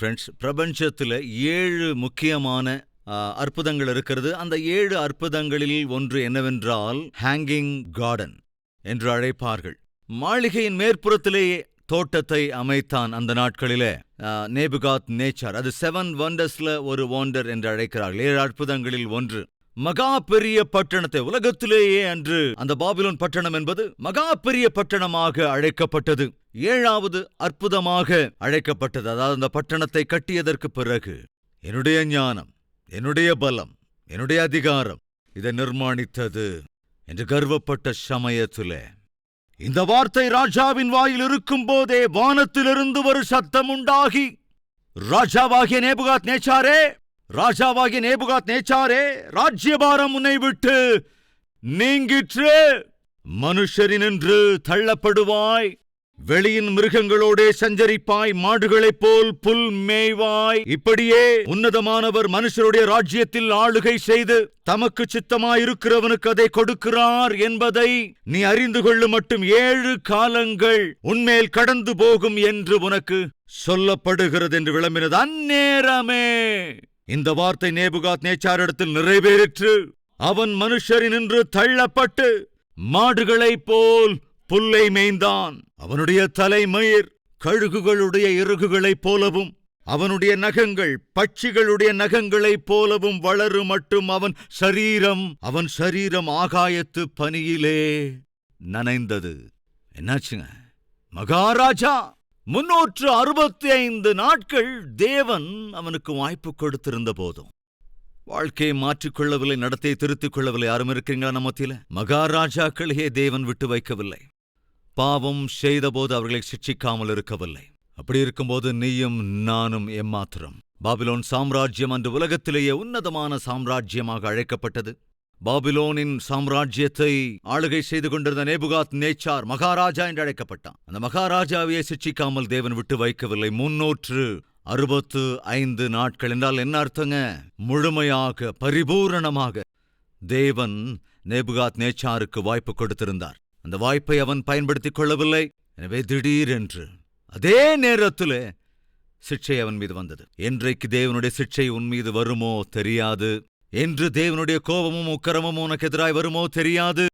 Friends, பிரபஞ்சத்தில் 7 முக்கியமான அற்புதங்கள் இருக்கிறது. அந்த 7 அற்புதங்களில் ஒன்று என்னவென்றால் ஹேங்கிங் கார்டன் என்று அழைப்பார்கள். மாளிகையின் மேற்புறத்திலேயே தோட்டத்தை அமைத்தான் அந்த நாட்களிலே நேபுகாத் நேச்சார். அது 7 வண்டர்ஸ்ல ஒரு வண்டர் என்று அழைக்கிறார்கள். 7 அற்புதங்களில் ஒன்று. மகா பெரிய பட்டணத்தை, உலகத்திலேயே அன்று அந்த பாபிலோன் பட்டணம் என்பது மகா பெரிய பட்டணமாக அழைக்கப்பட்டது. 7வது அற்புதமாக அழைக்கப்பட்டது. அதாவது அந்த பட்டணத்தை கட்டியதற்கு பிறகு என்னுடைய ஞானம், என்னுடைய பலம், என்னுடைய அதிகாரம் இதை நிர்மாணித்தது என்று கர்வப்பட்ட சமயத்திலே இந்த வார்த்தை ராஜாவின் வாயில் இருக்கும் போதே வானத்திலிருந்து ஒரு சத்தம் உண்டாகி, ராஜாவாகிய நேபுகாத் நேச்சாரே, ராஜாவாகிய நேபுகாத் நேச்சாரே, ராஜ்யபாரம் உன்னை விட்டு நீங்கிற்று. மனுஷரினின்று தள்ளப்படுவாய், வெளியின் மிருகங்களோடே சஞ்சரிப்பாய், மாடுகளைப் போல் புல் மேய்வாய். இப்படியே உன்னதமானவர் மனுஷருடைய ராஜ்யத்தில் ஆளுகை செய்து தமக்கு சித்தமாயிருக்கிறவனுக்கு அதை கொடுக்கிறார் என்பதை நீ அறிந்து கொள்ளு மட்டும் 7 காலங்கள் உன்மேல் கடந்து போகும் என்று உனக்கு சொல்லப்படுகிறது என்று விளம்பினது. அந்நேரமே இந்த வார்த்தை நேபுகாத் நேச்சாரிடத்தில் நிறைவேறிற்று. அவன் மனுஷரினின்று தள்ளப்பட்டு மாடுகளைப் போல் புல்லை மேய்ந்தான். அவனுடைய தலைமயிர் கழுகுகளுடைய இறகுகளைப் போலவும், அவனுடைய நகங்கள் பட்சிகளுடைய நகங்களைப் போலவும் வளரும் மட்டும் அவன் சரீரம் ஆகாயத்து பனியிலே நனைந்தது. என்னாச்சுங்க? மகாராஜா 365 நாட்கள் தேவன் அவனுக்கு வாய்ப்பு கொடுத்திருந்த போதும் வாழ்க்கையை மாற்றிக்கொள்ளவில்லை, நடத்தையை திருத்திக் கொள்ளவில்லை. யாரும் இருக்கிறீங்களா நம்ம மத்தியில? மகாராஜாக்களையே தேவன் விட்டு வைக்கவில்லை. பாவம் செய்தபோது அவர்களை சிட்சிக்காமல் இருக்கவில்லை. அப்படி இருக்கும்போது நீயும் நானும் எம்மாத்திரம்? பாபிலோன் சாம்ராஜ்யம் அன்று உலகத்திலேயே உன்னதமான சாம்ராஜ்யமாக அழைக்கப்பட்டது. பாபிலோனின் சாம்ராஜ்யத்தை ஆளுகை செய்து கொண்டிருந்த நேபுகாத் நேச்சார் மகாராஜா என்று அழைக்கப்பட்டான். அந்த மகாராஜாவையே சிட்சிக்காமல் தேவன் விட்டு வைக்கவில்லை. 365 நாட்கள் என்றால் என்ன அர்த்தங்க? முழுமையாக, பரிபூரணமாக தேவன் நேபுகாத் நேச்சாருக்கு வாய்ப்பு கொடுத்திருந்தார். அந்த வாய்ப்பை அவன் பயன்படுத்திக் கொள்ளவில்லை. எனவே திடீரென்று அதே நேரத்தில் சிட்சை அவன் மீது வந்தது. என்றைக்கு தேவனுடைய சிட்சை உன் மீது வருமோ தெரியாது. என்று தேவனுடைய கோபமும் உக்கிரமும் உனக்கு எதிராய் வருமோ தெரியாது.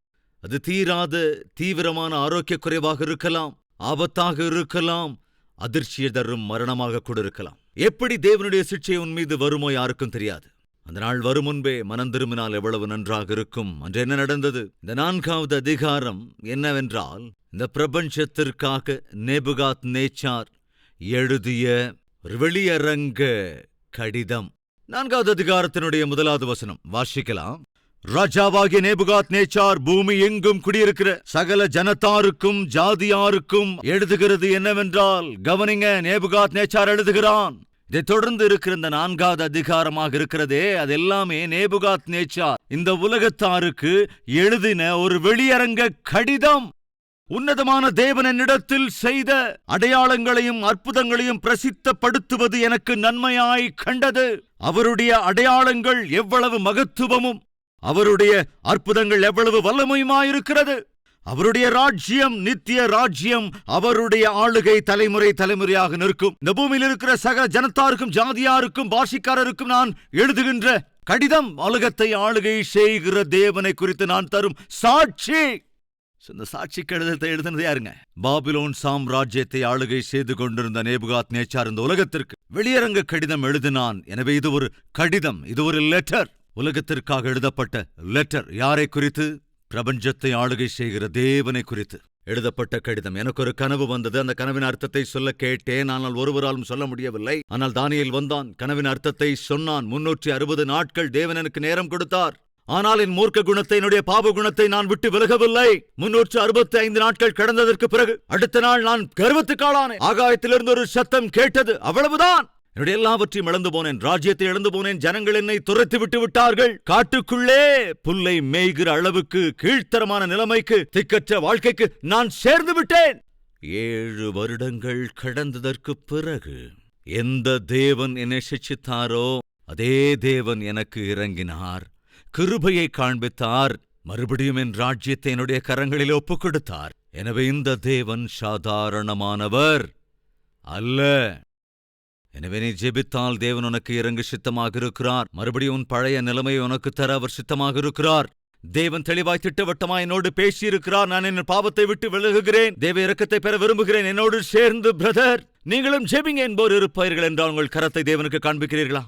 அது தீராத தீவிரமான ஆரோக்கிய குறைவாக இருக்கலாம், ஆபத்தாக இருக்கலாம், அதிர்ச்சியை தரும் மரணமாக கூட இருக்கலாம். எப்படி தேவனுடைய சிட்சை உன் மீது வருமோ யாருக்கும் தெரியாது. அந்த நாள் வரும் முன்பே மனம் திரும்பினால் எவ்வளவு நன்றாக இருக்கும். அன்று என்ன நடந்தது? இந்த 4வது அதிகாரம் என்னவென்றால், இந்த பிரபஞ்சத்திற்காக நேபுகாத் நேச்சார் எழுதிய வெளியரங்க கடிதம். 4வது அதிகாரத்தினுடைய 1வது வசனம் வாசிக்கலாம். ராஜாவாகிய நேபுகாத் நேச்சார் பூமி எங்கும் குடியிருக்கிற சகல ஜனத்தாருக்கும் ஜாதியாருக்கும் எழுதுகிறது என்னவென்றால், கவனிங்க, நேபுகாத் நேச்சார் எழுதுகிறான். இதை தொடர்ந்து இருக்கிற இந்த 4வது அதிகாரமாக இருக்கிறதே, அது எல்லாமே நேபுகாத் நேச்சார் இந்த உலகத்தாருக்கு எழுதின ஒரு வெளியரங்க கடிதம். உன்னதமான தேவன் என்னிடத்தில் செய்த அடையாளங்களையும் அற்புதங்களையும் பிரசித்தப்படுத்துவது எனக்கு நன்மையாய் கண்டது. அவருடைய அடையாளங்கள் எவ்வளவு மகத்துவமும் அவருடைய அற்புதங்கள் எவ்வளவு வல்லமையுமாயிருக்கிறது. அவருடைய ராஜ்யம் நித்திய ராஜ்யம். அவருடைய ஆளுகை தலைமுறை தலைமுறையாக நிற்கும். இந்த பூமியில் இருக்கிற சகல ஜனத்தாருக்கும் ஜாதியாருக்கும் பாஷிக்காரருக்கும் நான் எழுதுகின்ற கடிதம் உலகத்தை ஆளுகை செய்கிற தேவனை குறித்து நான் தரும் சாட்சி. இந்த சாட்சி கடிதத்தை எழுதினது யாருங்க? பாபிலோன் சாம்ராஜ்யத்தை ஆளுகை செய்து கொண்டிருந்த நேபுகாத் நேச்சார் இந்த உலகத்திற்கு வெளியரங்க கடிதம் எழுதினான். எனவே இது ஒரு கடிதம், இது ஒரு லெட்டர், உலகத்திற்காக எழுதப்பட்ட லெட்டர். யாரை குறித்து? பிரபஞ்சத்தை ஆளுகை செய்கிற தேவனை குறித்து எழுதப்பட்ட கடிதம். எனக்கு ஒரு கனவு வந்தது. அந்த கனவின் அர்த்தத்தை சொல்ல கேட்டேன், ஆனால் ஒருவராலும் சொல்ல முடியவில்லை. ஆனால் தானியேல் வந்தான், கனவின் அர்த்தத்தை சொன்னான். 360 நாட்கள் தேவன் எனக்கு நேரம் கொடுத்தார். ஆனால் என் மூர்க்க குணத்தை, என்னுடைய பாப குணத்தை நான் விட்டு விலகவில்லை. 365 நாட்கள் கடந்ததற்கு பிறகு அடுத்த நாள் நான் கர்வத்துக்காளானேன். ஆகாயத்திலிருந்து ஒரு சத்தம் கேட்டது, அவ்வளவுதான். என்னுடைய எல்லாவற்றையும் இழந்து போனேன், ராஜ்யத்தை இழந்து போனேன். ஜனங்கள் என்னை துரத்தி விட்டு விட்டார்கள். காட்டுக்குள்ளே புல்லை மேய்கிற அளவுக்கு கீழ்த்தரமான நிலைமைக்கு, திக்கற்ற வாழ்க்கைக்கு நான் சேர்ந்து விட்டேன். 7 வருடங்கள் கடந்ததற்கு பிறகு எந்த தேவன் என்னை சிட்சித்தாரோ அதே தேவன் எனக்கு இறங்கினார், கிருபையை காண்பித்தார், மறுபடியும் என் ராஜ்யத்தை என்னுடைய கரங்களில் ஒப்புக் கொடுத்தார். எனவே இந்த தேவன் சாதாரணமானவர் அல்ல. எனவே நீ ஜெபித்தால் தேவன் உனக்கு இறங்க சித்தமாக இருக்கிறார். மறுபடியும் உன் பழைய நிலைமையை உனக்கு தர அவர் சித்தமாக இருக்கிறார். தேவன் தெளிவாய் திட்டவட்டமாய் என்னோடு பேசியிருக்கிறார். நான் என் பாவத்தை விட்டு விலகுகிறேன், தேவ இரக்கத்தை பெற விரும்புகிறேன். என்னோடு சேர்ந்து பிரதர் நீங்களும் ஜெபிங்க என்போர் இருப்பார்கள் என்றால் உங்கள் கரத்தை தேவனுக்கு காண்பிக்கிறீர்களா?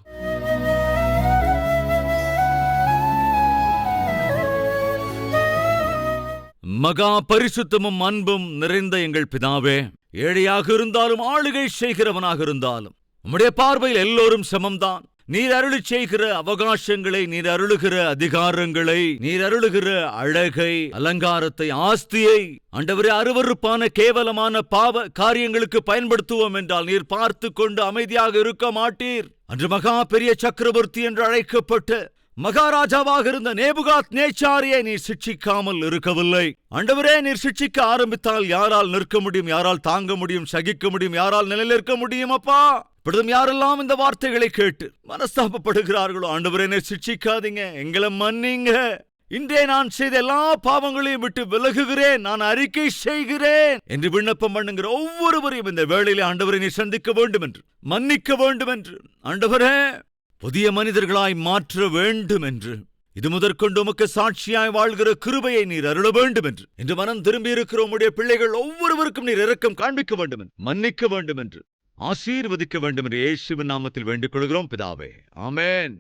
மகா பரிசுத்தமும் அன்பும் நிறைந்த எங்கள் பிதாவே, ஏழையாக இருந்தாலும் ஆளுகை செய்கிறவனாக இருந்தாலும் உம்முடைய பார்வையில் எல்லோரும் சமம்தான். நீர் அருளி செய்கிற அவகாசங்களை, நீர் அருளுகிற அதிகாரங்களை, நீர் அருளுகிற அழகை, அலங்காரத்தை, ஆஸ்தியை ஆண்டவரே அருவருப்பான கேவலமான பாவ காரியங்களுக்கு பயன்படுத்துவோம் என்றால் நீர் பார்த்து கொண்டு அமைதியாக இருக்க மாட்டீர். அன்று மகா பெரிய சக்கரவர்த்தி என்று அழைக்கப்பட்ட மகாராஜாவாக இருந்த நேபுகாத் நேச்சாரியை நீர் சிட்சிக்காமல் இருக்கவில்லை. ஆண்டவரே, நீர் சிட்சிக்க ஆரம்பித்தால் யாரால் நிற்க முடியும்? யாரால் தாங்க முடியும்? சகிக்க முடியும்? யாரால் நிலைநிற்க முடியும்? அப்பா, இப்பொழுதும் யாரெல்லாம் இந்த வார்த்தைகளை கேட்டு மனஸ்தாபப்படுகிறார்களோ, ஆண்டவரே நீர் சிட்சிக்காதீங்க, எங்களை மன்னிங்க. இன்றே நான் செய்த எல்லா பாவங்களையும் விட்டு விலகுகிறேன், நான் அறிக்கை செய்கிறேன் என்று விண்ணப்பம் பண்ணுகிற ஒவ்வொருவரையும் இந்த வேளையிலே ஆண்டவரை நீர் சந்திக்க வேண்டும் என்று, மன்னிக்க வேண்டும் என்று, ஆண்டவரே புதிய மனிதர்களாய் மாற்ற வேண்டும் என்று, இது முதற்கொண்டு உமக்கு சாட்சியாய் வாழ்கிற கிருபையை நீர் அருள வேண்டும் என்று, இன்று மனம் திரும்பி இருக்கிற உம்முடைய பிள்ளைகள் ஒவ்வொருவருக்கும் நீர் இரக்கம் காண்பிக்க வேண்டும் என்று, மன்னிக்க வேண்டும் என்று, ஆசீர்வதிக்க வேண்டும் என்று இயேசுவின் நாமத்தில் வேண்டிக் கொள்கிறோம் பிதாவே. ஆமென்.